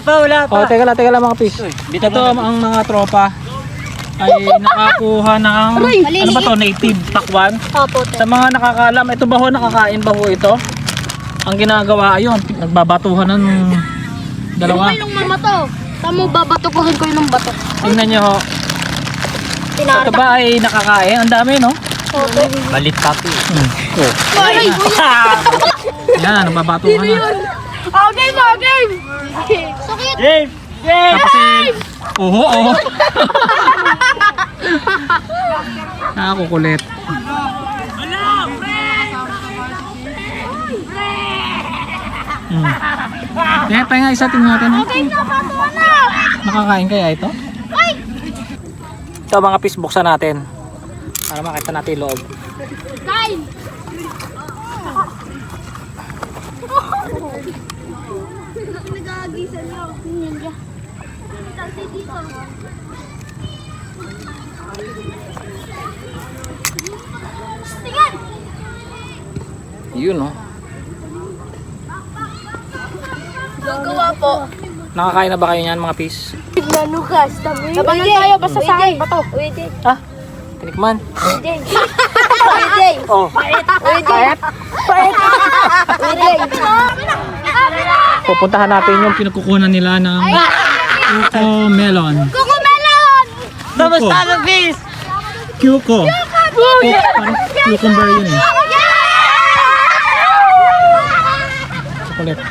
wala pa. Oh, teka lang mga pis. Ito ang mga tropa ay nakakuha ng ano ba to, native takwan. Opo, Sa mga nakakaalam, ito ba ho, nakakain ba ho ito? Ang ginagawa ayun, nagbabatuhan ng dalawa. Yung mama to. Tamo babatukuhin ko yung bato. Tingnan nyo ho. Ito ba ay nakakain? Ang dami, no? Opo. Balit papi. Oh. Aray! Yan, nagbabatuhan na. Game! Game! Sakit! Game! Tapos oho. Nakakukulit. Kaya tayo nga isa, tingnan natin. Nakakain kaya ito? Ito mga pis, buksan natin para makita natin yung loob. Kain! Nag-aagisan niyo. Ninja. Kasi dito. Tingnan! Yun, no? Gagawa po. Nakakain na ba kayo niyan mga pis? Nanukas. Labanan tayo basta sa akin. Bato. Ah, tinikman. Oh. Pait. Pupuntahan natin yung pinagkukunan nila ng Cuco Melon. Kukumelon! Kamusta ka, Bis? Cuco. Parang cucumber yun eh. Chocolate.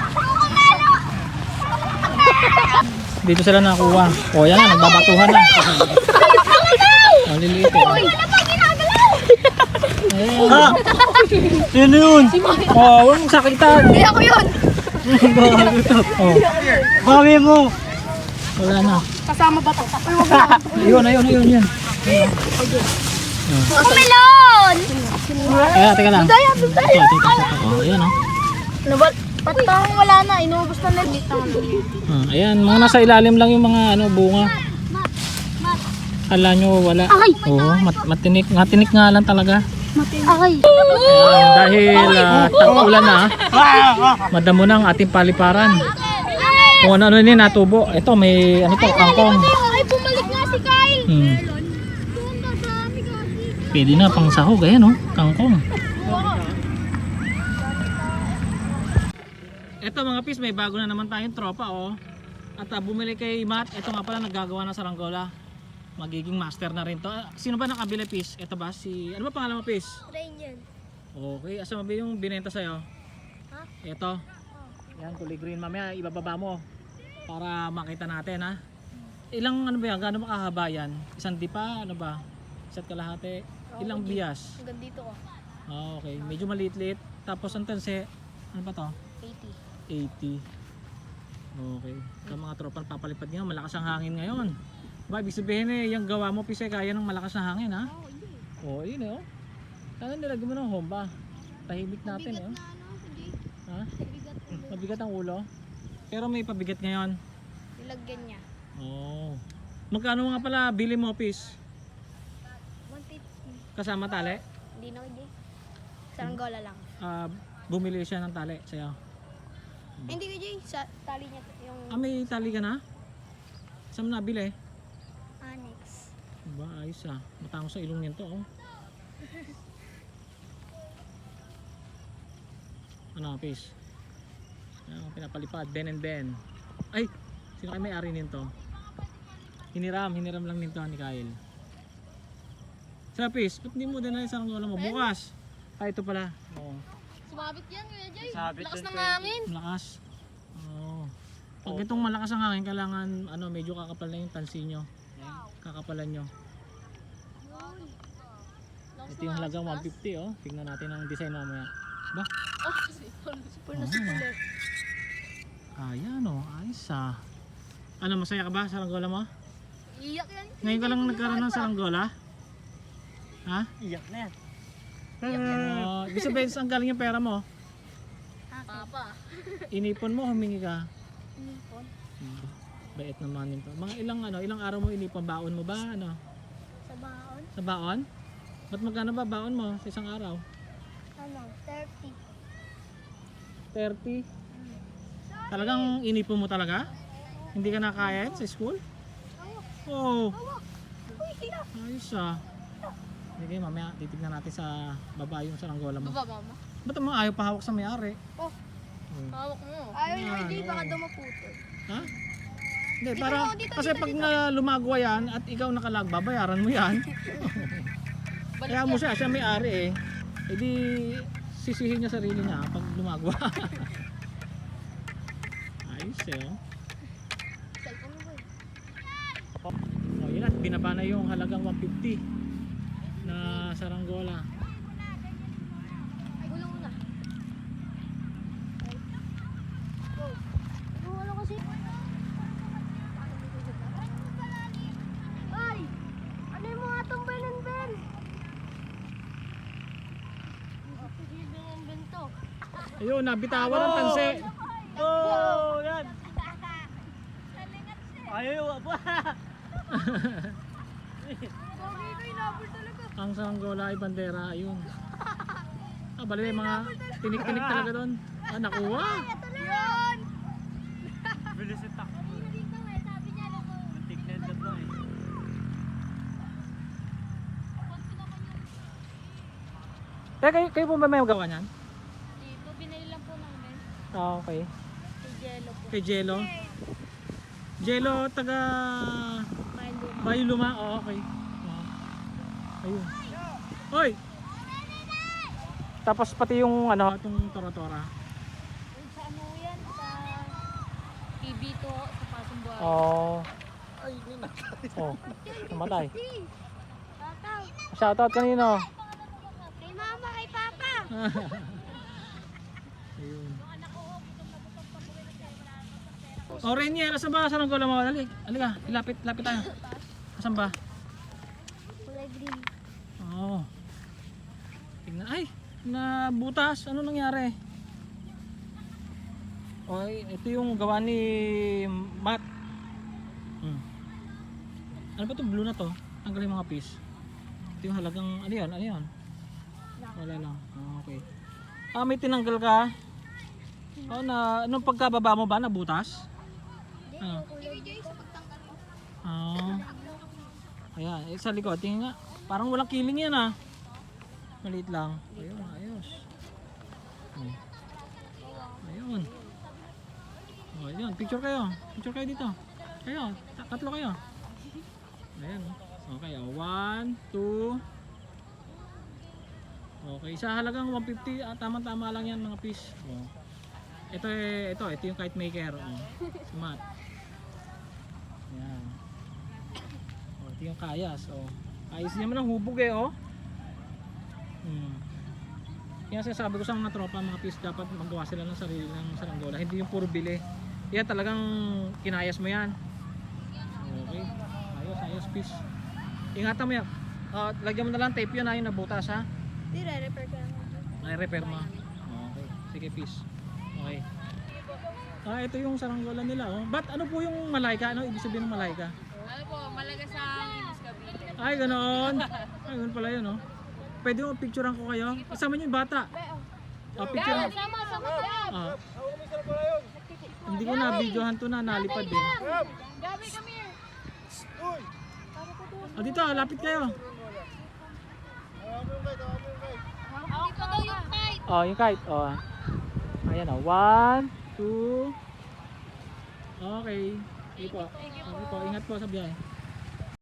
Dito sila nakuha. O yan na, nagbabatuhan na. Ang liliit eh. Ha? Sino yun? Oh, huwag mong sakitan. Hindi ako yun. Oh, Mami mo! wala na. Kasama ba to? Ayun. Kukumelon! Teka lang. Ito. Oh, ayan oh. Patang wala na. Inuubos na nila. Ayan, mga nasa ilalim lang yung mga bunga. Kala nyo wala. Ay! Oo, matinik nga lang talaga. Aray! Ayan, dahil tag-ulan na, madamo na ang ating paliparan. Kung ano yun natubo. Ito may kangkong. Ay, bumalik nga si Kyle! Pwede na pang sahog. Ayan oh, kangkong. Ito mga pis, may bago na naman tayong tropa oh. At bumili kay Matt. Ito nga pala naggagawa ng saranggola. Magiging master na rin to. Sino ba nakabili pis? Ito ba si... Ano ba pangalan mo pis? Rain yan. Okay, asa mo ba yung binenta sa'yo? Ha? Ito. Yan, kulay green. Mamaya ibababa mo para makita natin ha. Ilang ano ba yan? Gaano makahaba yan? Isang dipa? Ano ba? Isa't kalahati? Ilang bias? Hanggang dito ko. Okay, medyo maliit-liit. Tapos ang tanse, ano ba to? 80. 80. Okay. Ito mga tropa papalipad nyo. Malakas ang hangin ngayon. Ba, ibig sabihin yung gawa mo pise kaya ng malakas na hangin ha? Oo, yun eh oh. Sana nilagyan mo ng homba. Tahimik natin eh oh. Ha? Mabigat ang ulo. Pero may pabigat ngayon. Nilagyan niya. Oo. Magkano nga pala bili mo pis? 150. Kasama tali? Hindi na hindi. Saranggola lang. Bumili siya ng tali sa'yo. Hindi ko Jay. Sa tali niya yung May tali ka na? Saan mo nabili? annex. Ba, ayos ah. Matangos sa ilong niyan to oh. Ano pis? Ayan, pinapalipad. Ben and Ben. Ay! Sino kayo may-ari nito? Hiniram lang nito ni Kyle. Sa pis, ba't hindi mo din na isang wala mo? Bukas! Ito pala. Oo. Sumabit yan Kuya Jay. Sabit Lakas yan, ng Kuya hangin. Malakas. Oo. Pag itong malakas ang hangin, kailangan medyo kakapal na yung tansi nyo. Kakapalan nyo. Ito yung halagang 150 oh. Tingnan natin ang design mamaya. Ba? Super na super. Ayan oh, ayos ah. Ano, masaya ka ba sa saranggola mo? Iyak yan. Ngayon ka lang nagkaroon ng saranggola? Ha? Iyak na yan. Ibig sabihin, saan galing yung pera mo? Papa. Inipon mo, humingi ka? Inipon. Bait naman nito. Mga ilang araw mo inipon? Baon mo ba? Ano? Sa baon. Sa baon? Ba't magkano ba baon mo sa isang araw? Ano? 30. 30? Talagang inipon mo talaga? Hindi ka nakaya sa school? Oh. Ayos ah. Sige, mamaya titignan natin sa baba yung saranggola mo. Baba, mama. Ba't mo ayaw pa hawak sa may-ari? Oh, Oh. hawak mo. Ayaw Yan, niya, hindi. Baka oo. daw maputol. Ha? Hindi, Dito para mo, dito, kasi dito, pag dito. lumagwa yan at ikaw nakalag, babayaran mo yan. Kaya mo siya may-ari eh. E di sisihin niya sarili niya pag lumagwa. Ayos eh. Oh. Cellphone mo ba eh? Oh, yun at binaba na yung halagang 150 na saranggola. Ay, gulong mo na. Go. Go, ano kasi? Ay! Ano yung mga itong Ben and Ben? Hindi Ben and Ben to. Ayun, nabitawan ng tanse. Oh, yan. Ayaw ba? Pogi ko, inabol talaga. Ang saranggola ay bandera, ayun. Ah, bali may mga tinik-tinik talaga doon. Ah, nakuha. Yan! Bilis yung takbo. Dito eh, sabi niya lang ko. Tignan ka to eh. Kayo po ba may magawa niyan? Dito, binili lang po namin. Ah, okay. Kay Jello po. Kay Jello. Jello, taga Milo. Bayuluma. Oh, okay. Oh. Ayun. Hoy! Tapos pati yung ano, itong tora-tora. Sa ano yan? Sa TV to, sa Pasong Buhay. Oh. Oh. Namatay. Tataw. Shoutout kanino? Kay mama, kay papa. Ayun. Oh, Rainier, asan ba? Saan ang gola mo? Dali. Halika, lapit tayo. Asan ba? Kulay green. Oo. Tingnan. Ay, nabutas. Ano nangyari? Okay, ito yung gawa ni Matt. Ano ba itong blue na to? Tanggalin yung mga piece. Ito yung halagang, ano yan? Ano yan? Wala lang. Okay. Ah, may tinanggal ka? Oh, anong pagkababa mo ba? Nabutas? Ah. Ibigay sa pagtanggal mo. Ah. Ayan, sa likod, tingin nga. Parang walang kiling yan ah. Maliit lang. Ayun, ayos. Oh. Ayun. Oh, ayun, picture kayo. Picture kayo dito. Kayo, tatlo kayo. Ayan. Okay, 1, 2. Okay, sa halagang 150, tama-tama lang yan mga piece. Oh. Ito yung kite maker. Oh. Si Matt. Ayan. Oh, ito yung kayas. Oh. Ayos naman ang hubog eh, oh. Kaya sinasabi ko sa mga tropa, mga piece, dapat magawa sila ng sarili ng saranggola. Hindi yung puro bili. Yan talagang kinayas mo yan. Okay. Ayos piece. Ingatan mo yan. Lagyan mo na lang tape yun na yung nabutas ha. Hindi, re-repair ka lang. Nai-repair mo. Okay. Sige piece. Okay. Ito yung saranggola nila oh. Ba't ano po yung malayka? Ano ibig sabihin ng malayka? Ano po, malaga sa Inis Cavite. Ay ganoon. Ay ganoon pala yun oh. Pwede mo picturean ko kayo? Kasama niyo yung bata. Picture. Sama Ah. Hindi ko na videohan to na nalipad din. Gabi, come here. Dito, lapit kayo. Dito daw yung kite. Oh, yung kite. Oh. Ayan oh. 1, 2. Okay. Sige po. Okay po. Ingat po sa biyahe.